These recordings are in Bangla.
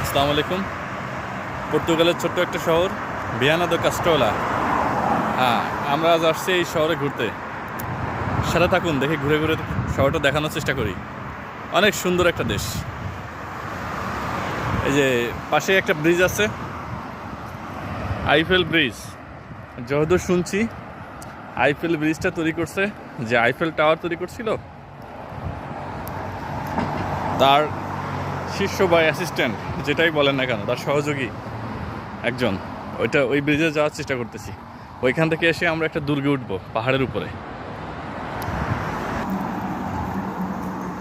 আসসালামু আলাইকুম। পর্তুগালের ছোট্ট একটা শহর ভিয়ানা দো কাস্টোলা। হ্যাঁ, আমরা আজ আসছি এই শহরে ঘুরতে। সাথে থাকুন, দেখি ঘুরে ঘুরে শহরটা দেখানোর চেষ্টা করি। অনেক সুন্দর একটা দেশ। এই যে পাশে একটা ব্রিজ আছে, আইফেল ব্রিজ। যতদূর শুনছি আইফেল ব্রিজটা তৈরি করছে যে আইফেল টাওয়ার তৈরি করছিল তার শিষ্য বা অ্যাসিস্ট্যান্ট যেটাই বলেন না কেন, তার সহযোগী একজন ওই ব্রিজে যাওয়ার চেষ্টা করতেছি। ওইখান থেকে এসে আমরা একটা দুর্গে উঠবো পাহাড়ের উপরে।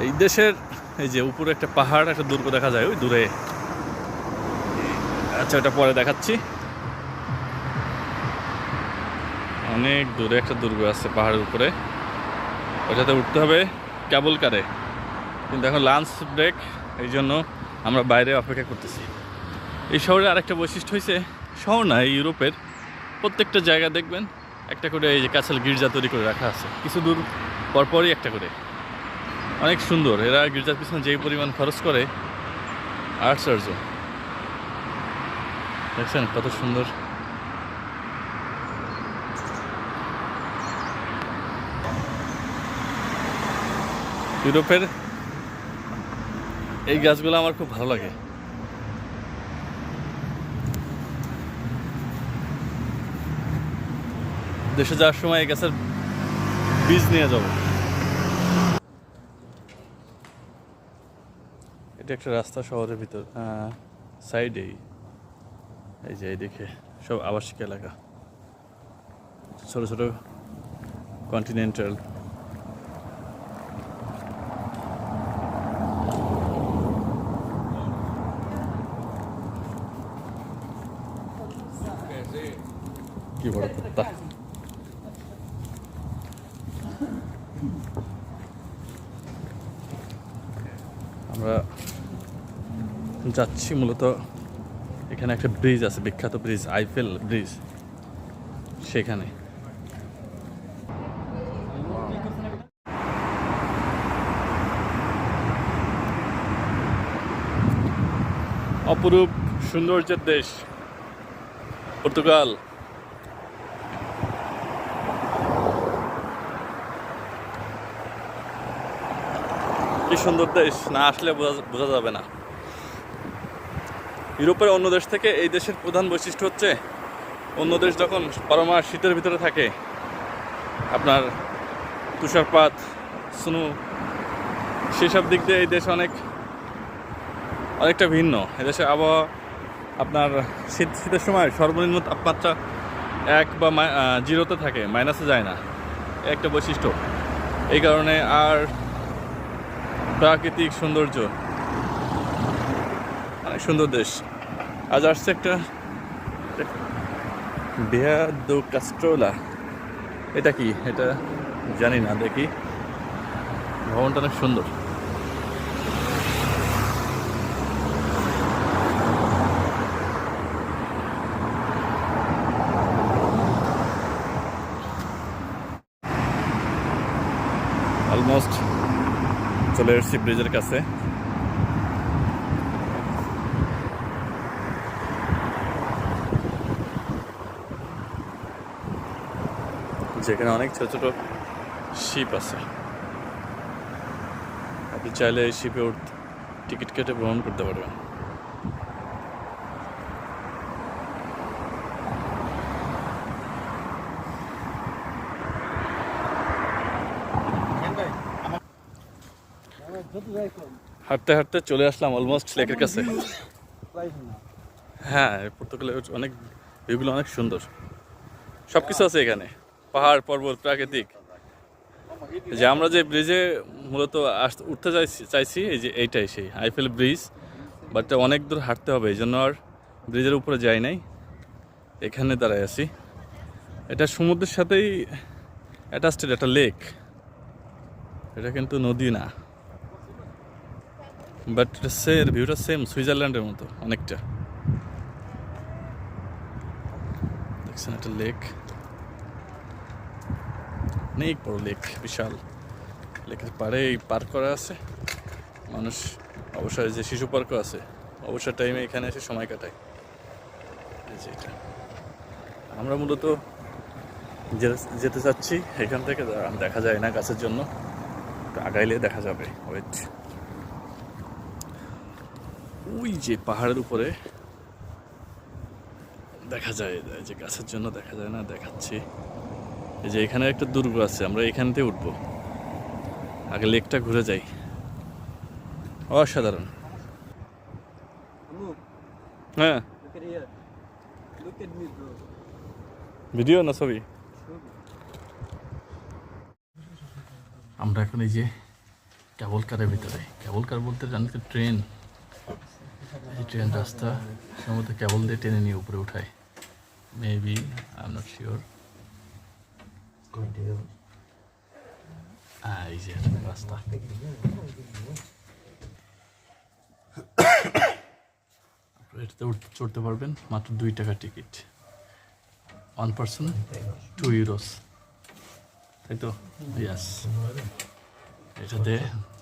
এই দেশের এই যে উপরে একটা পাহাড়, একটা দুর্গ দেখা যায় ওই দূরে। আচ্ছা, এটা পরে দেখাচ্ছি। অনেক দূরে একটা দুর্গ আছে পাহাড়ের উপরে, ওইটাতে উঠতে হবে কেবল কারে। কিন্তু এখন লাঞ্চ ব্রেক, এই জন্য আমরা বাইরে অপেক্ষা করতেছি। এই শহরের আরেকটা বৈশিষ্ট্য হয়েছে, শহর না, এই ইউরোপের প্রত্যেকটা জায়গা দেখবেন একটা করে এই যে ক্যাসেল গির্জা তৈরি করে রাখা আছে, কিছু দূর পরপরই একটা করে। অনেক সুন্দর। এরা গির্জার পিছনে যেই পরিমাণ খরচ করে, আশ্চর্য। দেখছেন কত সুন্দর। ইউরোপের এই গাছগুলো আমার খুব ভালো লাগে। দেশে যাওয়ার সময় এই গাছের বীজ নিয়ে যাব। এটা একটা রাস্তা শহরের ভিতর, সাইডেই। এই যে এইদিকে সব আবাসিক এলাকা, ছোট ছোট কন্টিনেন্টাল। কি বড় কুত্তা। আমরা যাচ্ছি মূলত, এখানে একটা ব্রিজ আছে, বিখ্যাত ব্রিজ, আইফেল ব্রিজ। সেখানে অপরূপ সৌন্দর্যের দেশ পর্তুগাল। কি সুন্দর দেশ, না আসলে বোঝা যাবে না। ইউরোপের অন্য দেশ থেকে এই দেশের প্রধান বৈশিষ্ট্য হচ্ছে, অন্য দেশ যখন পরমা শীতের ভিতরে থাকে, আপনার তুষারপাত, স্নো, সেসব দিক দিয়ে এই দেশ অনেকটা ভিন্ন। এদেশে আবহাওয়া আপনার শীতের সময় সর্বনিম্ন তাপমাত্রা 1 বা 0-তে থাকে, মাইনাসে যায় না। একটা বৈশিষ্ট্য। এই কারণে আর প্রাকৃতিক সৌন্দর্য, অনেক সুন্দর দেশ। আজ আসছে একটা ভিয়া দো কাস্টোলা। এটা কি, এটা জানি না, দেখি। ভবনটা অনেক সুন্দর। অলমোস্ট চলে এসেছি ব্রিজের কাছে। যেখানে অনেক ছোট ছোট শিপ আছে। আপনি চাইলে এই শিপে টিকিট কেটে ভ্রমণ করতে পারবেন। হাঁটতে হাঁটতে চলে আসলাম অলমোস্ট লেকের কাছে। হ্যাঁ, পর্তুগালের অনেক ভিউগুলো অনেক সুন্দর। সব কিছু আছে এখানে, পাহাড় পর্বত, প্রাকৃতিক। যে আমরা যে ব্রিজে মূলত উঠতে চাইছি, এই যে এইটাই সেই আইফেল ব্রিজ। বাট অনেক দূর হাঁটতে হবে, এই জন্য আর ব্রিজের উপরে যাই নাই, এখানে দাঁড়ায় আছি। এটা সমুদ্রের সাথেই অ্যাটাচড একটা লেক, এটা কিন্তু নদী না। বাট ভিউটা সেম সুইজারল্যান্ডের মতো অনেকটা। দেখছেন একটা লেক, অনেক বড় লেক, বিশাল। লেকের পাড়ে পার্ক করা আছে মানুষ, অবশ্যই যে শিশু পার্কও আছে, অবসর টাইমে এখানে এসে সময় কাটাই। এই যে এটা আমরা মূলত যেতে চাচ্ছি এখান থেকে, দেখা যায় না গাছের জন্য, একটু আগাইলে দেখা যাবে। ওয়েট, ওই যে পাহাড়ের উপরে দেখা যায়, যে গাছের জন্য দেখা যায় না, দেখাচ্ছি। এই যে এখানে একটা দুর্গ আছে, আমরা এখান থেকে উঠবো, আগে লেকটা ঘুরে যাই। অসাধারণ। হ্যাঁ, ভিডিও না ছবি? আমরা এখন এই যে কেবল কারের ভিতরে। কেবল কার বলতে জানি তো ট্রেন, এই ট্রেন রাস্তা সম্ভবত কেবল দিয়ে টেনে নিয়ে উপরে উঠায়, maybe, I am not sure. এই যে রাস্তা, এটাতে চড়তে পারবেন, মাত্র 2 টাকা টিকিট, 1 পার্সন 2 ইউরোস, তাই তো? ইয়াস, এটাতে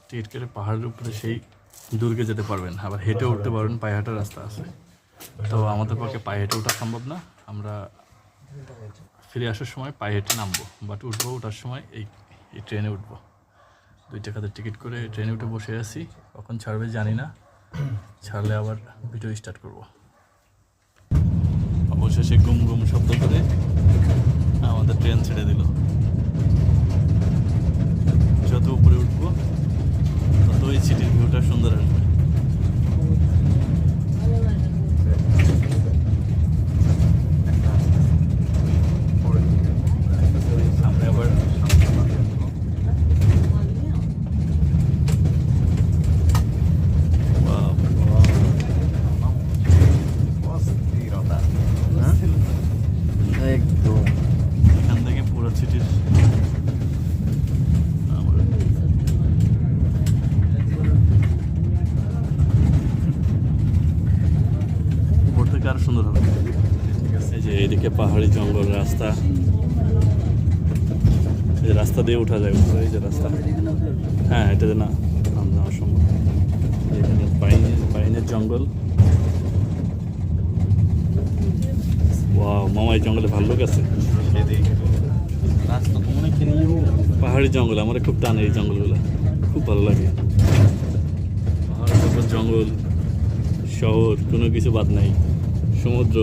টিকিট কেটে পাহাড়ের উপরে সেই দুর্গে যেতে পারবেন, আবার হেঁটে উঠতে পারবেন, পায়ে হাঁটার রাস্তা আছে। তো আমাদের পক্ষে পায়ে হেঁটে ওঠা সম্ভব না, আমরা ফিরে আসার সময় পায়ে হেঁটে নামবো, বাট উঠবো, ওঠার সময় এই ট্রেনে উঠবো। 2 টাকাতে টিকিট করে ট্রেনে উঠে বসে আছি, কখন ছাড়বে জানি না, ছাড়লে আবার ভিডিও স্টার্ট করব। অবশেষে গুম গুম শব্দ করে আমাদের ট্রেন ছেড়ে দিল। যত উপরে উঠবো তত এই সিটির ভিউটা সুন্দর আসবে। সামনে আবার একদম এখান থেকে পুরো সিটির উপর থেকে আরো সুন্দর হবে। ঠিক আছে, এই যে এইদিকে পাহাড়ি জঙ্গল রাস্তা, এই রাস্তা দিয়ে উঠা যায় উপরে, এই যে রাস্তা। হ্যাঁ, এটাতে না নামা সম্ভব। এখানে পাইনের জঙ্গল। ওয়াও মামা, এই জঙ্গলে ভাল্লুক আছে। পাহাড়ি জঙ্গল আমার খুব টানে, এই জঙ্গলগুলো খুব ভালো লাগে। পাহাড়ের উপর জঙ্গল, শহর, কোনো কিছু বাদ নাই, সমুদ্র।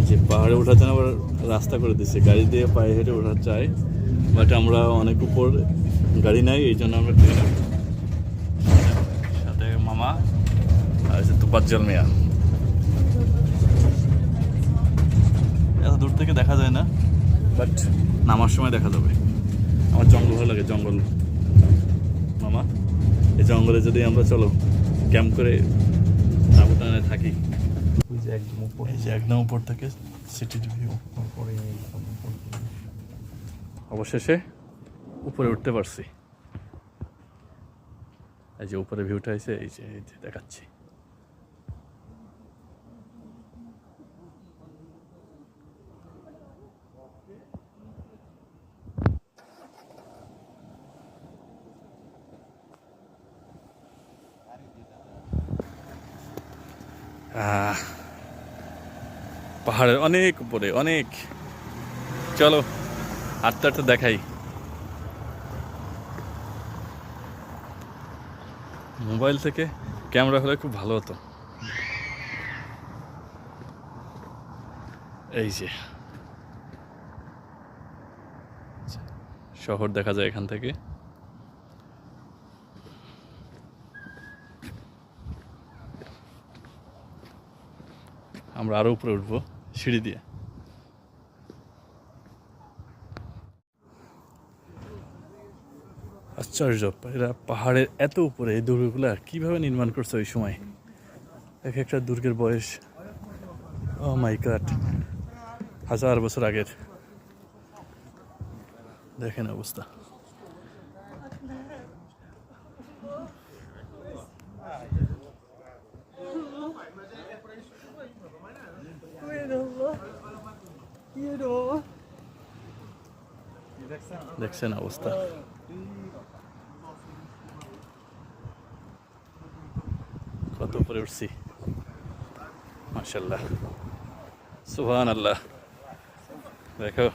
যে পাহাড়ে ওঠার জন্য আবার রাস্তা করে দিচ্ছে, গাড়ি দিয়ে পায়ে হেঁটে ওঠা চাই, বাট আমরা অনেক উপর, গাড়ি নাই, এই জন্য আমরা ট্রেনে। সাথে মামা আর তুপাজ্জল মিয়া। এত দূর থেকে দেখা যায় না, বাট নামার সময় দেখা যাবে। আমার জঙ্গল ভালো লাগে, জঙ্গল। মামা, এই জঙ্গলে যদি আমরা চলো ক্যাম্প করে সাবধানে থাকি, এই যে একদম উপর থেকে সিটির ভিউ। অবশেষে উপরে উঠতে পারছি। এই যে উপরে ভিউটা আছে, এই যে দেখাচ্ছি। পাহাড়ের অনেক উপরে, অনেক। চলো আটটা আটটা দেখাই। মোবাইল থেকে ক্যামেরা হলে খুব ভালো হতো। এই যে শহর দেখা যায় এখান থেকে। আমরা আরো উপরে উঠবো সিঁড়ি দিয়ে। আশ্চর্য, এরা পাহাড়ের এত উপরে এই দুর্গগুলা কিভাবে নির্মাণ করছে ওই সময়। এক একটা দুর্গের বয়স, ও মাই গড, 1000 বছর আগের। দেখেন অবস্থা। দেখছেন অবস্থা। কত উপরে উঠছি, মাশাআল্লাহ, সুবহানাল্লাহ। দেখো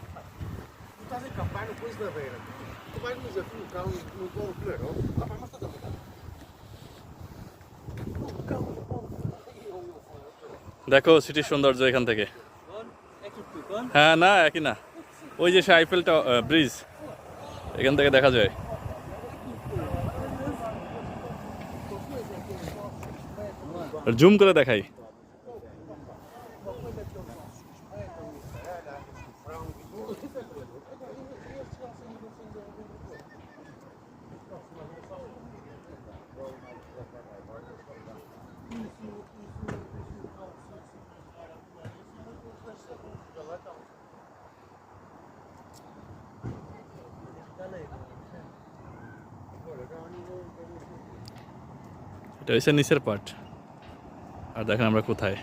দেখো সিটির সৌন্দর্য এখান থেকে। হ্যাঁ, না একই না, ওই যে সে আইফেলটা ব্রিজ এখান থেকে দেখা যায়। জুম করে দেখাই। এটা হচ্ছে নিচের পার্ট, আর দেখেন আমরা কোথায়,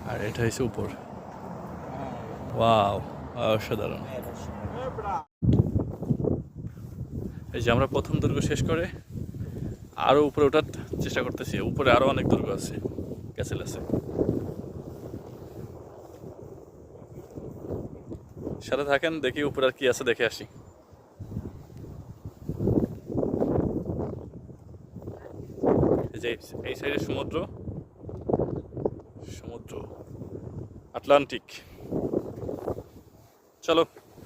আর এটা হচ্ছে উপর। ওয়াও, অসাধারণ। এই যে আমরা প্রথম দুর্গ শেষ করে আরো উপরে ওঠার চেষ্টা করতেছি। উপরে আরো অনেক দুর্গ আছে, ক্যাসেল আছে। সাথে থাকেন, দেখি উপরে আর কি আছে, দেখে আসি। এই সাইডে সমুদ্র, সমুদ্র আটলান্টিক। চলো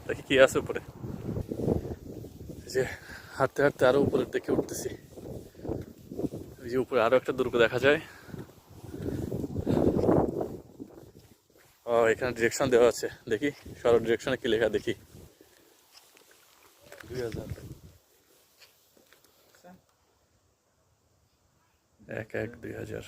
দেখি কি আছে উপরে। এই যে হাঁটতে হাঁটতে আরো উপরের দিকে উঠতেছি। এই যে উপরে আরো একটা দুর্গ দেখা যায়। ও, এখানে ডিরেকশন দেওয়া আছে, দেখি সরো ডিরেকশনে কি লেখা দেখি। 1/1/2000।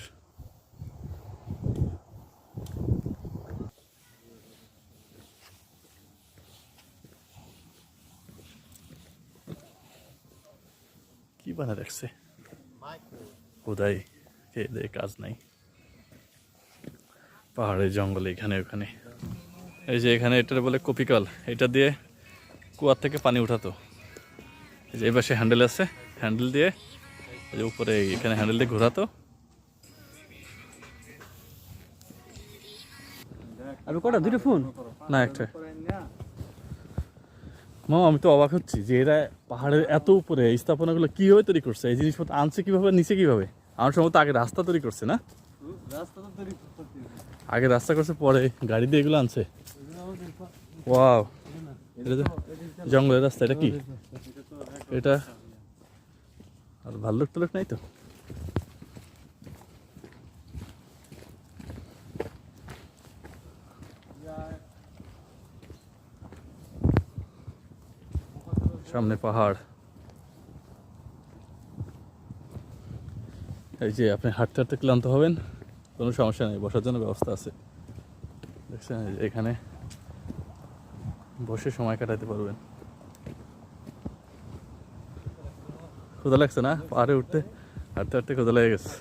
কি বানা রাখছে খোদাই, খেয়ে কাজ নাই। পাহাড়ের জঙ্গলে এখানে ওখানে। এই যে এখানে এটা বলে কপিকল, এটা দিয়ে কুয়ার থেকে পানি উঠাতো। এই যে এবার সে হ্যান্ডেল আছে, হ্যান্ডেল দিয়ে এই যে উপরে এখানে হ্যান্ডেল দিয়ে ঘোরাতো। আর কটা দুটো ফোন না, একটা। মামা আমি তো অবাক হচ্ছি যে এরা পাহাড়ের এত উপরে এই স্থাপনাগুলো কিভাবে তৈরি করছে, এই জিনিসপত্র আনছে কিভাবে, নিচে কিভাবে। আমার সম্ভবত আগে রাস্তা তৈরি করছে না, আগে রাস্তা করছে পরে গাড়ি দিয়ে এগুলো আনছে। ওয়াও, এটা তো জঙ্গলের রাস্তা। এটা কি, এটা আর ভাল্লুক টাল্লুক নাই তো? সামনে পাহাড়। এই যে আপনি হাঁটতে হাঁটতে ক্লান্ত হবেন, কোনো সমস্যা নেই, বসার জন্য ব্যবস্থা আছে। দেখছেন এখানে বসে সময় কাটাতে পারবেন। ক্ষুধা লাগছে না? পাহাড়ে উঠতে হাঁটতে হাঁটতে ক্ষুধা লেগে গেছে।